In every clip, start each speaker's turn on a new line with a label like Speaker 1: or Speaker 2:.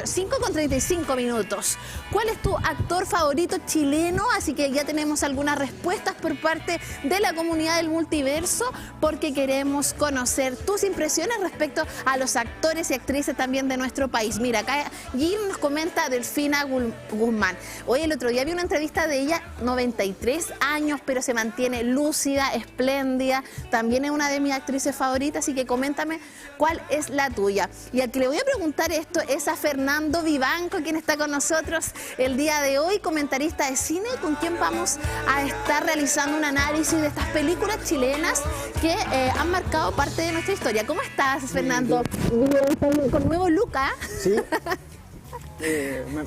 Speaker 1: 5:35 minutos. ¿Cuál es tu actor favorito chileno? Así que ya tenemos algunas respuestas por parte de la comunidad del multiverso, porque queremos conocer tus impresiones respecto a los actores y actrices también de nuestro país. Mira, acá Jim nos comenta Delfina Guzmán. Hoy el otro día vi una entrevista de ella, 93 años, pero se mantiene lúcida, espléndida. También es una de mis actrices favoritas, así que coméntame cuál es la tuya. Y al que le voy a preguntar esto es a Fernando Vivanco, quien está con nosotros el día de hoy, comentarista de cine, con quien vamos a estar realizando un análisis de estas películas chilenas que han marcado parte de nuestra historia. ¿Cómo estás, Fernando? Con nuevo look, ¿ah?
Speaker 2: Sí.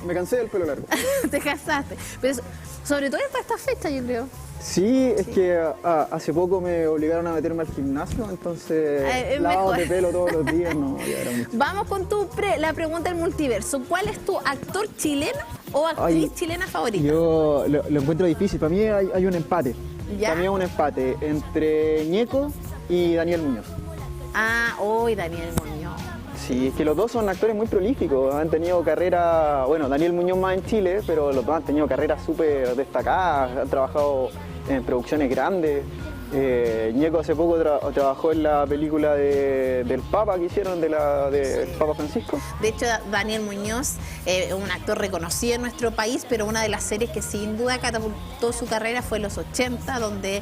Speaker 2: Me cansé del pelo largo.
Speaker 1: Te cansaste. Pero sobre todo para esta fecha, yo creo.
Speaker 2: Sí, es que hace poco me obligaron a meterme al gimnasio, entonces lavados de pelo todos los días, no, ya era mucho.
Speaker 1: Vamos con la pregunta del multiverso. ¿Cuál es tu actor chileno o actriz chilena favorita?
Speaker 2: Yo lo encuentro difícil. Para mí hay un empate.
Speaker 1: ¿Ya?
Speaker 2: Para mí es un empate entre Ñeco y Daniel Muñoz.
Speaker 1: Ah, hoy Daniel Muñoz.
Speaker 2: Sí, es que los dos son actores muy prolíficos, han tenido carrera, bueno, Daniel Muñoz más en Chile, pero los dos han tenido carreras súper destacadas, han trabajado en producciones grandes. Ñeco hace poco trabajó en la película del Papa que hicieron, del Papa Francisco.
Speaker 1: De hecho, Daniel Muñoz es un actor reconocido en nuestro país, pero una de las series que sin duda catapultó su carrera fue en los 80, donde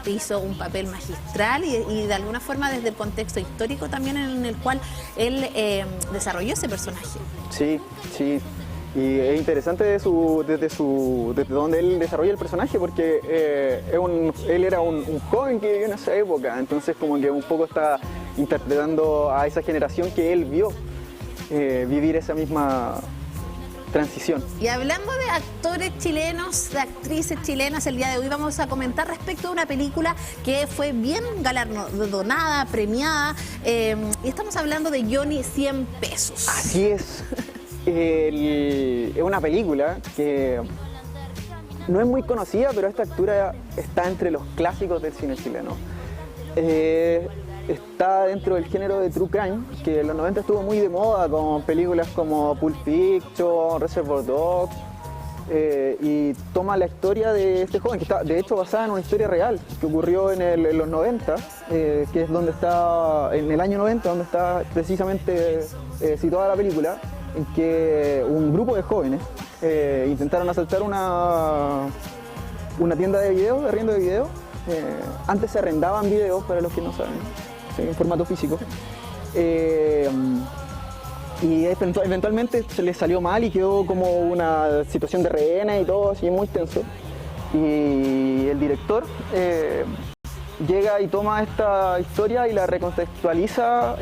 Speaker 1: hizo un papel magistral y de alguna forma desde el contexto histórico también en el cual él desarrolló ese personaje.
Speaker 2: Sí, sí. Y es interesante desde donde él desarrolla el personaje, porque él era un joven que vivió en esa época, entonces como que un poco está interpretando a esa generación que él vio vivir esa misma transición.
Speaker 1: Y hablando de actores chilenos, de actrices chilenas, el día de hoy vamos a comentar respecto a una película que fue bien galardonada, premiada, y estamos hablando de Johnny 100 pesos.
Speaker 2: Así es. Es una película que no es muy conocida, pero a esta altura está entre los clásicos del cine chileno. Está dentro del género de True Crime, que en los 90 estuvo muy de moda con películas como Pulp Fiction, Reservoir Dogs, y toma la historia de este joven, que está de hecho basada en una historia real que ocurrió en los 90, que es donde está, en el año 90, donde está precisamente situada la película, en que un grupo de jóvenes intentaron asaltar una tienda de video, de arriendo de video. Antes se arrendaban videos, para los que no saben, en formato físico. Y eventualmente se les salió mal y quedó como una situación de rehenes y todo, así muy tenso. Y el director llega y toma esta historia y la recontextualiza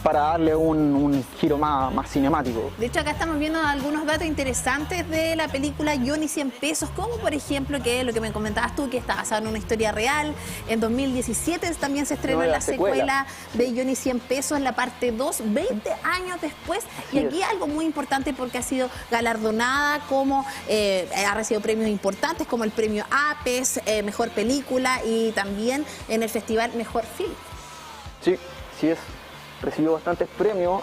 Speaker 2: para darle un giro más cinemático.
Speaker 1: De hecho, acá estamos viendo algunos datos interesantes de la película Johnny 100 pesos, como por ejemplo que lo que me comentabas tú, que está basado en una historia real. En 2017 también se estrenó la secuela de Johnny 100 pesos, la parte 2, 20 años después. Así y aquí algo muy importante, porque ha sido galardonada como, ha recibido premios importantes como el premio APES, Mejor Película, y también en el Festival Mejor Film.
Speaker 2: Sí, sí es. Recibió bastantes premios,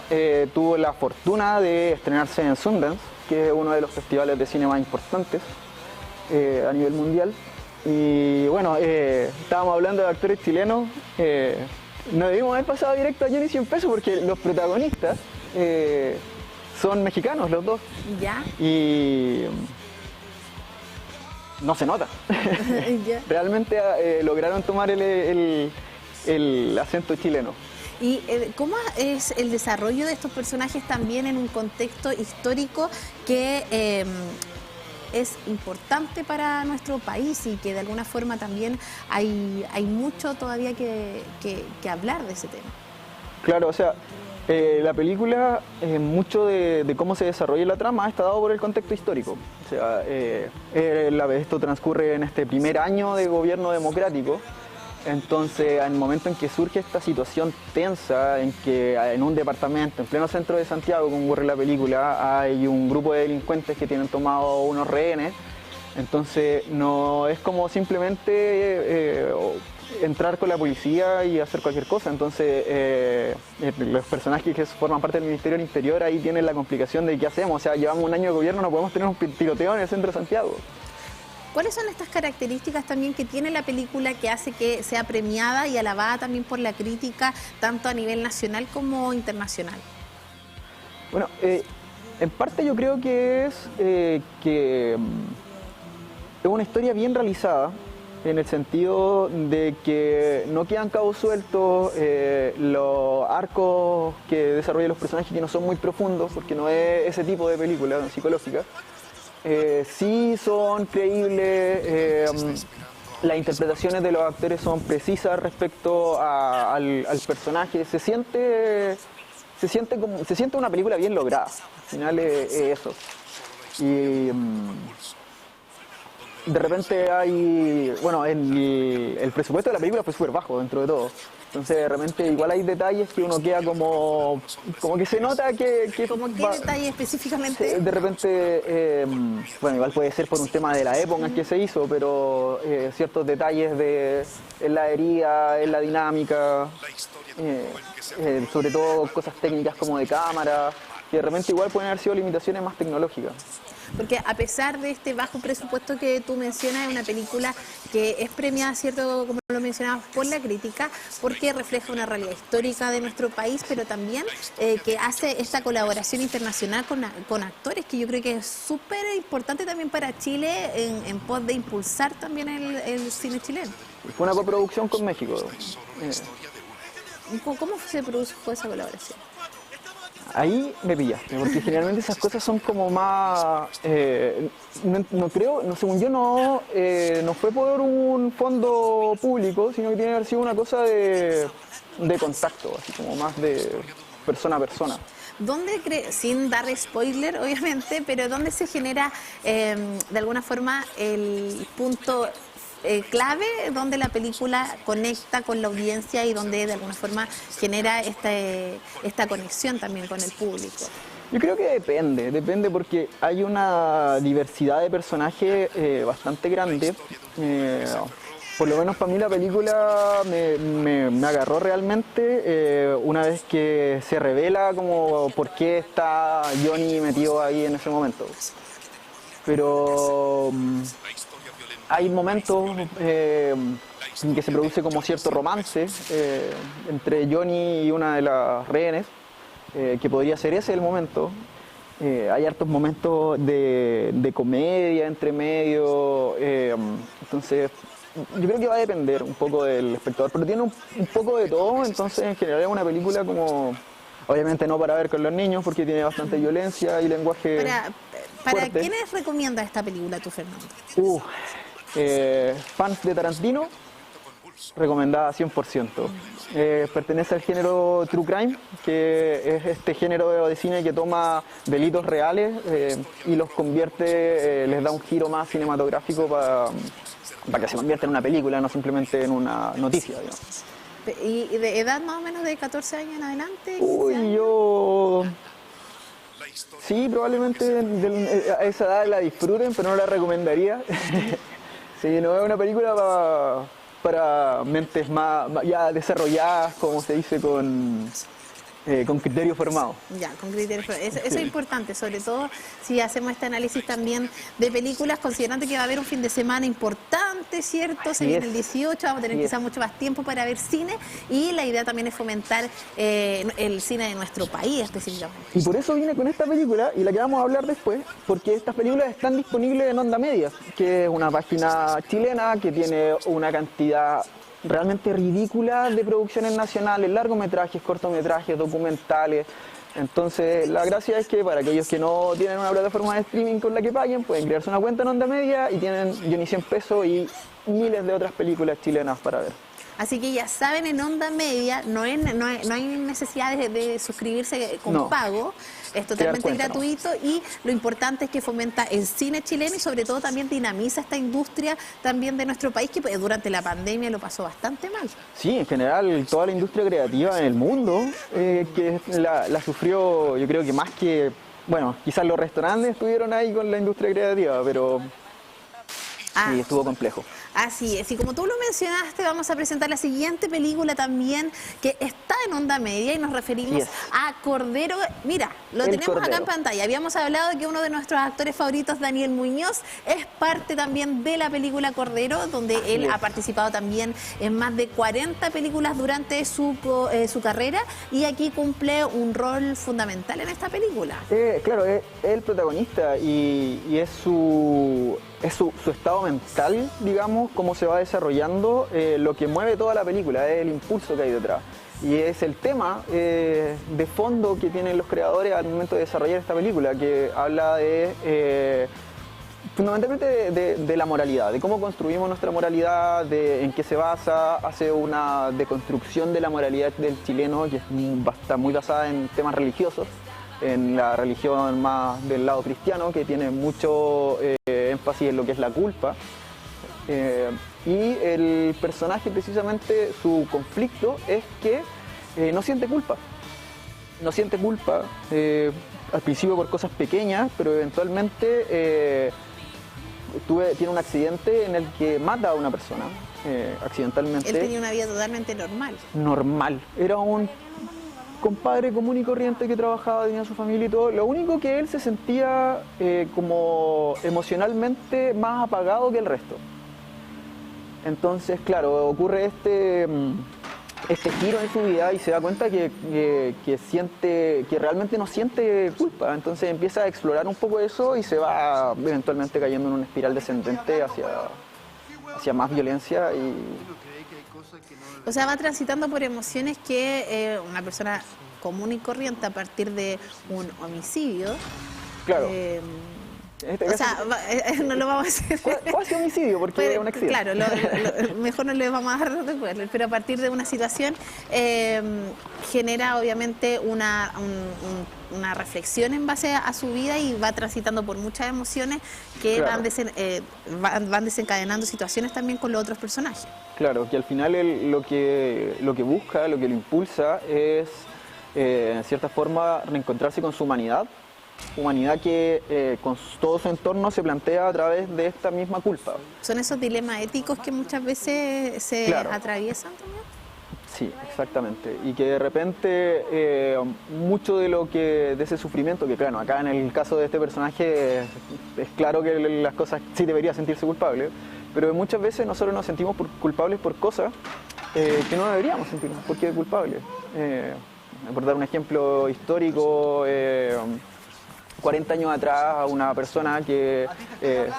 Speaker 2: tuvo la fortuna de estrenarse en Sundance, que es uno de los festivales de cine más importantes a nivel mundial. Y bueno, estábamos hablando de actores chilenos, no debimos haber pasado directo a Johnny 100 pesos porque los protagonistas son mexicanos los dos.
Speaker 1: ¿Ya?
Speaker 2: Y no se nota. Realmente lograron tomar el acento chileno.
Speaker 1: ¿Y cómo es el desarrollo de estos personajes también en un contexto histórico que es importante para nuestro país y que de alguna forma también hay mucho todavía que hablar de ese tema?
Speaker 2: Claro, o sea, la película, mucho de cómo se desarrolla la trama está dado por el contexto histórico. O sea, esto transcurre en este primer año de gobierno democrático. Entonces, en el momento en que surge esta situación tensa, en que en un departamento, en pleno centro de Santiago, como ocurre en la película, hay un grupo de delincuentes que tienen tomado unos rehenes, entonces no es como simplemente entrar con la policía y hacer cualquier cosa. Entonces los personajes que forman parte del Ministerio del Interior ahí tienen la complicación de qué hacemos. O sea, llevamos un año de gobierno, no podemos tener un tiroteo en el centro de Santiago.
Speaker 1: ¿Cuáles son estas características también que tiene la película que hace que sea premiada y alabada también por la crítica, tanto a nivel nacional como internacional?
Speaker 2: Bueno, en parte yo creo que es una historia bien realizada, en el sentido de que no quedan cabos sueltos, los arcos que desarrollan los personajes que no son muy profundos, porque no es ese tipo de película psicológica. Sí son creíbles, las interpretaciones de los actores son precisas respecto al personaje, se siente una película bien lograda, al final es eso. Y de repente hay, bueno, el presupuesto de la película fue súper bajo dentro de todo. Entonces de repente igual hay detalles que uno queda como que se nota que
Speaker 1: ¿Cómo qué detalle específicamente?
Speaker 2: de repente, bueno, igual puede ser por un tema de la época en que se hizo, pero ciertos detalles en la herida, en la dinámica, sobre todo cosas técnicas como de cámara, que de repente igual pueden haber sido limitaciones más tecnológicas.
Speaker 1: Porque a pesar de este bajo presupuesto que tú mencionas, es una película que es premiada, ¿cierto?, como lo mencionabas, por la crítica, porque refleja una realidad histórica de nuestro país, pero también que hace esta colaboración internacional con actores, que yo creo que es súper importante también para Chile en pos de impulsar también el cine chileno.
Speaker 2: Fue una coproducción con México.
Speaker 1: ¿Cómo se produjo esa colaboración?
Speaker 2: Ahí me pillaste, porque generalmente esas cosas son como más, no creo, según yo no fue por un fondo público, sino que tiene que haber sido una cosa de contacto, así como más de persona a persona.
Speaker 1: ¿Dónde sin dar spoiler, obviamente, pero dónde se genera de alguna forma el punto clave donde la película conecta con la audiencia y donde de alguna forma genera esta conexión también con el público?
Speaker 2: Yo creo que depende porque hay una diversidad de personajes bastante grande. Por lo menos para mí la película me agarró realmente una vez que se revela como por qué está Johnny metido ahí en ese momento. Pero hay momentos en que se produce como cierto romance entre Johnny y una de las rehenes, que podría ser ese el momento. Hay hartos momentos de comedia entre medio, entonces yo creo que va a depender un poco del espectador, pero tiene un poco de todo, entonces en general es una película como, obviamente no para ver con los niños porque tiene bastante violencia y lenguaje
Speaker 1: ¿Para
Speaker 2: fuerte.
Speaker 1: quiénes recomiendas esta película tú, Fernando?
Speaker 2: Fans de Tarantino, recomendada 100%. Pertenece al género True Crime, que es este género de cine que toma delitos reales y los convierte, les da un giro más cinematográfico para que se convierta en una película, no simplemente en una noticia, digamos.
Speaker 1: ¿Y de edad más o menos de 14 años en adelante?
Speaker 2: Uy, yo... Sí, probablemente a esa edad la disfruten, pero no la recomendaría. Sí, no es una película para mentes más ya desarrolladas, como se dice, con criterio formado.
Speaker 1: Ya, con criterio formado. Eso es importante, sobre todo si hacemos este análisis también de películas, considerando que va a haber un fin de semana importante, ¿cierto? Se viene el 18, vamos a tener quizás mucho más tiempo para ver cine y la idea también es fomentar el cine de nuestro país específicamente.
Speaker 2: Y por eso vine con esta película y la que vamos a hablar después, porque estas películas están disponibles en Onda Media, que es una página chilena que tiene una cantidad realmente ridícula de producciones nacionales, largometrajes, cortometrajes, documentales. Entonces la gracia es que para aquellos que no tienen una plataforma de streaming con la que paguen, pueden crearse una cuenta en Onda Media y tienen Johnny 100 pesos y miles de otras películas chilenas para ver.
Speaker 1: Así que ya saben, en Onda Media no hay necesidad de suscribirse con pago, es totalmente gratuito y lo importante es que fomenta el cine chileno y sobre todo también dinamiza esta industria también de nuestro país que durante la pandemia lo pasó bastante mal.
Speaker 2: Sí, en general toda la industria creativa en el mundo que la sufrió, yo creo que más que, bueno, quizás los restaurantes estuvieron ahí con la industria creativa, pero sí, estuvo complejo.
Speaker 1: Así es, y como tú lo mencionaste, vamos a presentar la siguiente película también que está en Onda Media y nos referimos a Cordero. Mira, lo
Speaker 2: El
Speaker 1: tenemos
Speaker 2: Cordero.
Speaker 1: acá en pantalla. Habíamos hablado de que uno de nuestros actores favoritos, Daniel Muñoz, es parte también de la película Cordero, donde él ha participado también en más de 40 películas durante su carrera y aquí cumple un rol fundamental en esta película.
Speaker 2: Claro, es el protagonista y es su estado mental, digamos, cómo se va desarrollando, lo que mueve toda la película, es el impulso que hay detrás. Y es el tema de fondo que tienen los creadores al momento de desarrollar esta película, que habla de fundamentalmente de la moralidad, de cómo construimos nuestra moralidad, de en qué se basa, hace una deconstrucción de la moralidad del chileno, que está muy basada en temas religiosos, en la religión más del lado cristiano, que tiene mucho énfasis en lo que es la culpa. Y el personaje, precisamente, su conflicto es que no siente culpa. No siente culpa, al principio por cosas pequeñas, pero eventualmente tiene un accidente en el que mata a una persona, accidentalmente.
Speaker 1: Él tenía una vida totalmente normal.
Speaker 2: Normal. Era un compadre común y corriente que trabajaba, tenía su familia y todo. Lo único que él se sentía como emocionalmente más apagado que el resto. Entonces, claro, ocurre este giro en su vida y se da cuenta que realmente no siente culpa. Entonces empieza a explorar un poco eso y se va eventualmente cayendo en una espiral descendente hacia más violencia y...
Speaker 1: O sea, va transitando por emociones que una persona común y corriente a partir de un homicidio.
Speaker 2: Claro.
Speaker 1: O sea, no lo vamos a hacer.
Speaker 2: Casi homicidio, porque es un accidente.
Speaker 1: Claro, mejor no le vamos a dar recuerdo, pero a partir de una situación genera obviamente una reflexión en base a su vida y va transitando por muchas emociones que
Speaker 2: claro,
Speaker 1: van desencadenando situaciones también con los otros personajes.
Speaker 2: Claro, que al final lo que busca, lo que lo impulsa es, en cierta forma, reencontrarse con su humanidad que con todo su entorno se plantea a través de esta misma culpa.
Speaker 1: ¿Son esos dilemas éticos que muchas veces se atraviesan también?
Speaker 2: Sí, exactamente. Y que de repente mucho de ese sufrimiento, que claro, acá en el caso de este personaje es claro que las cosas sí debería sentirse culpable, pero muchas veces nosotros nos sentimos culpables por cosas que no deberíamos sentirnos porque es culpable. Por dar un ejemplo histórico, 40 años atrás una persona que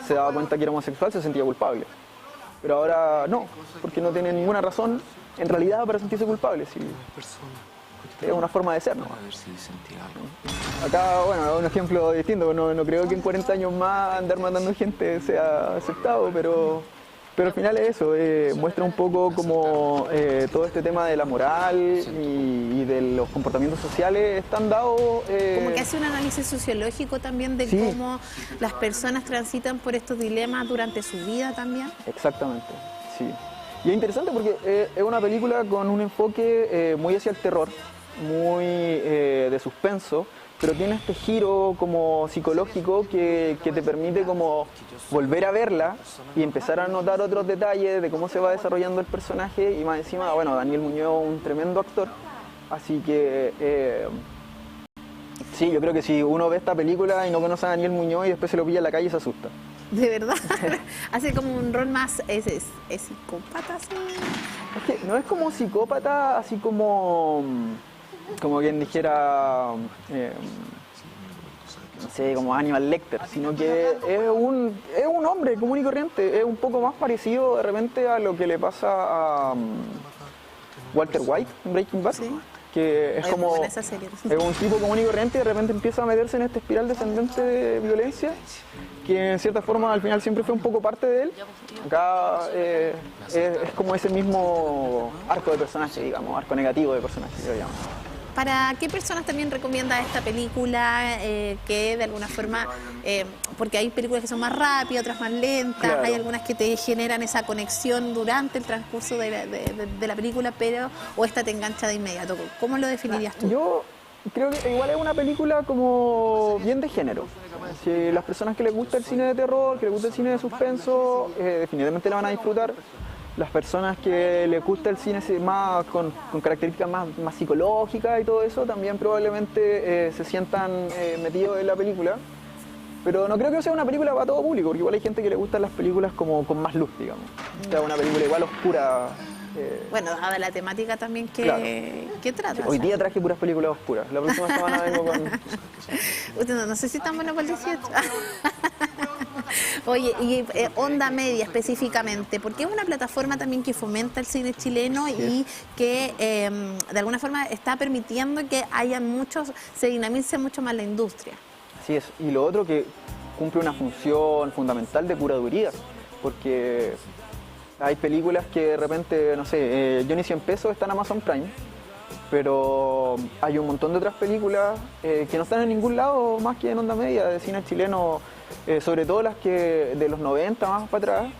Speaker 2: se daba cuenta que era homosexual se sentía culpable. Pero ahora no, porque no tiene ninguna razón en realidad para sentirse culpable. Sí. Es una forma de ser, ¿no? Acá, bueno, un ejemplo distinto, no creo que en 40 años más andar matando gente sea aceptado, pero al final es eso, muestra un poco como todo este tema de la moral y de los comportamientos sociales están dados...
Speaker 1: Como que hace un análisis sociológico también de cómo las personas transitan por estos dilemas durante su vida también.
Speaker 2: Exactamente, sí. Y es interesante porque es una película con un enfoque muy hacia el terror, muy de suspenso, pero tiene este giro como psicológico que te permite como volver a verla y empezar a notar otros detalles de cómo se va desarrollando el personaje y más encima, bueno, Daniel Muñoz un tremendo actor, así que sí, yo creo que si uno ve esta película y no conoce a Daniel Muñoz y después se lo pilla en la calle se asusta.
Speaker 1: De verdad, hace como un rol más, es psicópata, ¿sí?
Speaker 2: Es que no es como psicópata, así como quien dijera, no sé, como Hannibal Lecter, sino que es un hombre común y corriente, es un poco más parecido de repente a lo que le pasa a Walter White en Breaking Bad,
Speaker 1: Sí.
Speaker 2: que es como
Speaker 1: esa serie.
Speaker 2: es un tipo común y corriente y de repente empieza a meterse en esta espiral descendente de violencia, que en cierta forma al final siempre fue un poco parte de él. Acá es como ese mismo arco de personaje, digamos, arco negativo de personaje, yo llamo.
Speaker 1: ¿Para qué personas también recomienda esta película que de alguna forma, porque hay películas que son más rápidas, otras más lentas,
Speaker 2: Claro.
Speaker 1: hay algunas que te generan esa conexión durante el transcurso de la película, o esta te engancha de inmediato? ¿Cómo lo definirías tú?
Speaker 2: Yo creo que igual es una película como bien de género. Si las personas que les gusta el cine de terror, que les gusta el cine de suspenso, definitivamente la van a disfrutar. Las personas que les gusta el cine más con características más psicológicas y todo eso, también probablemente se sientan metidos en la película. Pero no creo que sea una película para todo público, porque igual hay gente que le gustan las películas como con más luz, digamos. O sea, una película igual oscura.
Speaker 1: Bueno, dada la temática también
Speaker 2: Claro.
Speaker 1: que trata.
Speaker 2: Hoy día traje puras películas oscuras. La próxima semana vengo con...
Speaker 1: No sé si están buenos para el 18. Oye, y Onda Media específicamente, porque es una plataforma también que fomenta el cine chileno y que de alguna forma está permitiendo que se dinamice mucho más la industria.
Speaker 2: Así es. Y lo otro que cumple una función fundamental de curaduría, porque hay películas que de repente, no sé, Johnny 100 pesos está en Amazon Prime, pero hay un montón de otras películas que no están en ningún lado más que en Onda Media de cine chileno, sobre todo las que de los 90 más para atrás,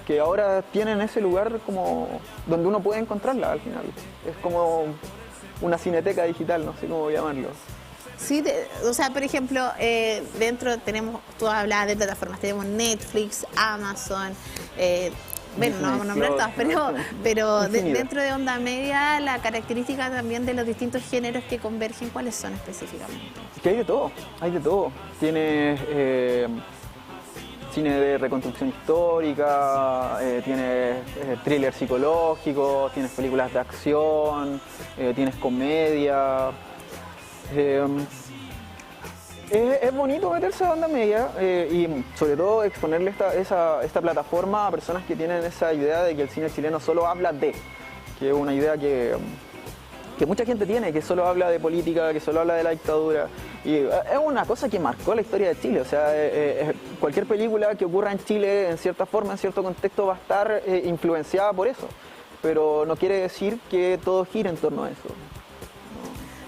Speaker 2: que ahora tienen ese lugar como donde uno puede encontrarla al final. Es como una cineteca digital, no sé cómo llamarlo.
Speaker 1: Sí, o sea, por ejemplo, dentro tenemos, tú hablabas de plataformas, tenemos Netflix, Amazon, bueno, no vamos a nombrar todas, pero dentro de Onda Media, la característica también de los distintos géneros que convergen, ¿cuáles son específicamente?
Speaker 2: Que hay de todo, hay de todo. Tienes cine de reconstrucción histórica, tienes thriller psicológico, tienes películas de acción, tienes comedia. Es bonito meterse a Onda Media y sobre todo exponerle esta plataforma a personas que tienen esa idea de que el cine chileno solo habla de, que es una idea que mucha gente tiene, que solo habla de política, que solo habla de la dictadura. Y es una cosa que marcó la historia de Chile. O sea, cualquier película que ocurra en Chile, en cierta forma, en cierto contexto, va a estar influenciada por eso. Pero no quiere decir que todo gire en torno a eso.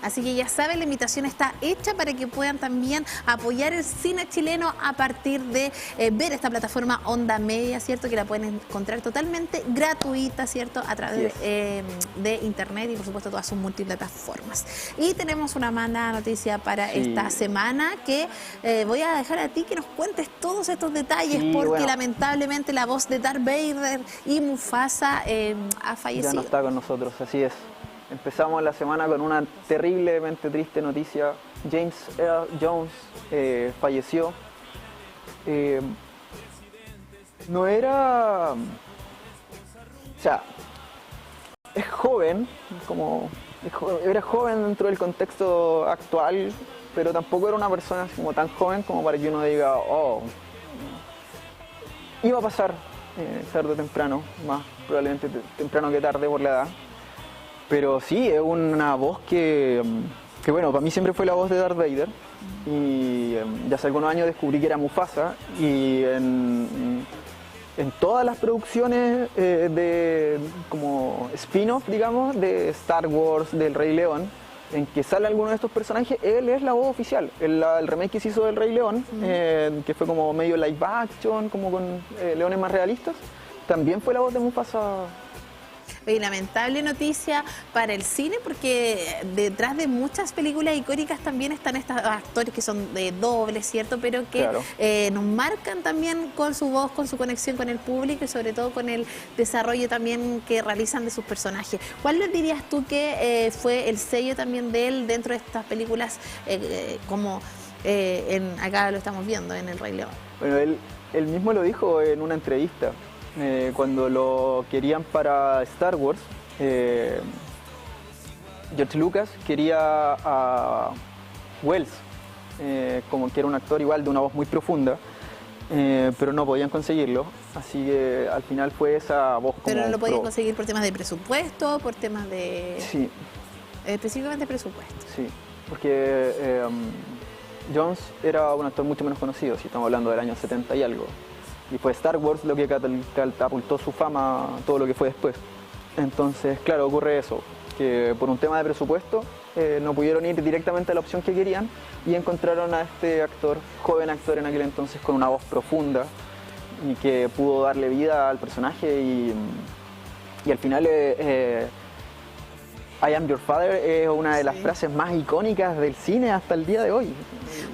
Speaker 1: Así que ya saben, la invitación está hecha para que puedan también apoyar el cine chileno a partir de ver esta plataforma Onda Media, ¿cierto? Que la pueden encontrar totalmente gratuita, ¿cierto? A través de internet y por supuesto todas sus multiplataformas. Y tenemos una mala noticia para esta semana que voy a dejar a ti que nos cuentes todos estos detalles porque lamentablemente la voz de Darth Vader y Mufasa ha fallecido.
Speaker 2: Ya no está con nosotros, así es. Empezamos la semana con una terriblemente triste noticia. James Earl Jones falleció. No era... O sea, es joven, era joven dentro del contexto actual, pero tampoco era una persona así como tan joven como para que uno diga, oh, iba a pasar tarde o temprano, más probablemente temprano que tarde por la edad. Pero sí, es una voz que bueno, para mí siempre fue la voz de Darth Vader. Y ya hace algunos años descubrí que era Mufasa. Y en todas las producciones de como spin-off, digamos, de Star Wars, del Rey León, en que sale alguno de estos personajes, él es la voz oficial. El remake que se hizo del Rey León, que fue como medio live action, como con leones más realistas, también fue la voz de Mufasa.
Speaker 1: Y lamentable noticia para el cine porque detrás de muchas películas icónicas también están estos actores que son de doble, ¿cierto? Pero que nos marcan también con su voz, con su conexión con el público y sobre todo con el desarrollo también que realizan de sus personajes. ¿Cuál le dirías tú que fue el sello también de él dentro de estas películas como acá lo estamos viendo en El Rey León?
Speaker 2: Bueno, él mismo lo dijo en una entrevista. Cuando lo querían para Star Wars, George Lucas quería a Wells, como que era un actor igual de una voz muy profunda, pero no podían conseguirlo, así que al final fue esa voz como...
Speaker 1: Pero no lo podían conseguir por temas de presupuesto, por temas de...
Speaker 2: Sí.
Speaker 1: Específicamente presupuesto.
Speaker 2: Sí, porque Jones era un actor mucho menos conocido, si estamos hablando del año 70 y algo. Y fue Star Wars lo que catapultó su fama, todo lo que fue después. Entonces, claro, ocurre eso, que por un tema de presupuesto no pudieron ir directamente a la opción que querían y encontraron a este actor, joven actor en aquel entonces, con una voz profunda y que pudo darle vida al personaje y al final I am your father es una de las frases más icónicas del cine hasta el día de hoy.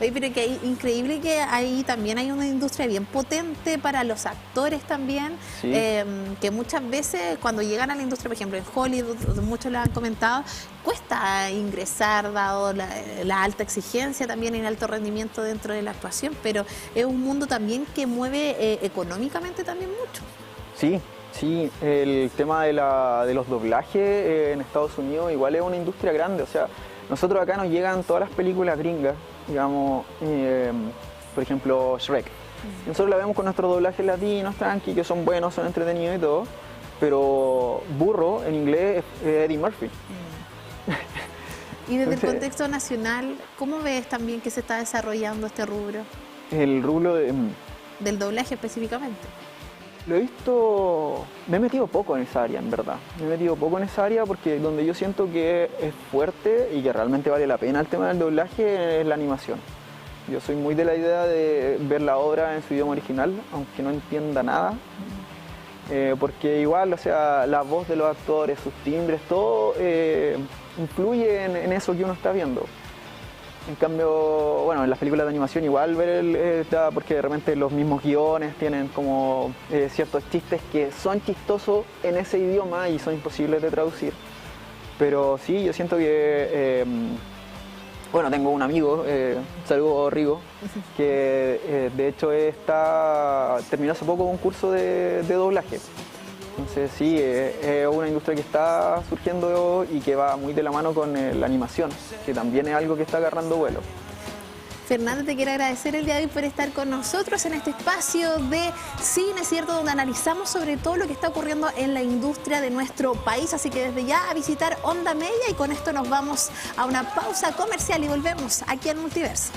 Speaker 1: Oye, pero que increíble que ahí también hay una industria bien potente para los actores también,
Speaker 2: Sí.
Speaker 1: Que muchas veces cuando llegan a la industria, por ejemplo en Hollywood, muchos lo han comentado, cuesta ingresar dado la alta exigencia también y el alto rendimiento dentro de la actuación, pero es un mundo también que mueve económicamente también mucho.
Speaker 2: Sí, sí, el tema de los doblajes en Estados Unidos igual es una industria grande, o sea, nosotros acá nos llegan todas las películas gringas, digamos, por ejemplo Shrek. Nosotros la vemos con nuestros doblajes latinos, tranqui, que son buenos, son entretenidos y todo, pero Burro en inglés es Eddie Murphy.
Speaker 1: Y desde el
Speaker 2: Entonces,
Speaker 1: contexto nacional, ¿cómo ves también que se está desarrollando este rubro,
Speaker 2: el rubro de...
Speaker 1: del doblaje específicamente?
Speaker 2: Lo he visto, me he metido poco en esa área, en verdad. Me he metido poco en esa área porque donde yo siento que es fuerte y que realmente vale la pena el tema del doblaje es la animación. Yo soy muy de la idea de ver la obra en su idioma original, aunque no entienda nada. Porque igual, o sea, la voz de los actores, sus timbres, todo influye en eso que uno está viendo. En cambio, bueno, en las películas de animación igual ver porque de repente los mismos guiones tienen como ciertos chistes que son chistosos en ese idioma y son imposibles de traducir. Pero sí, yo siento que, bueno, tengo un amigo, saludo Rigo, que de hecho terminó hace poco un curso de doblaje. Entonces sí, es una industria que está surgiendo y que va muy de la mano con la animación, que también es algo que está agarrando vuelo.
Speaker 1: Fernanda, te quiero agradecer el día de hoy por estar con nosotros en este espacio de cine, ¿cierto? Donde analizamos sobre todo lo que está ocurriendo en la industria de nuestro país. Así que desde ya a visitar Onda Media y con esto nos vamos a una pausa comercial y volvemos aquí en Multiverso.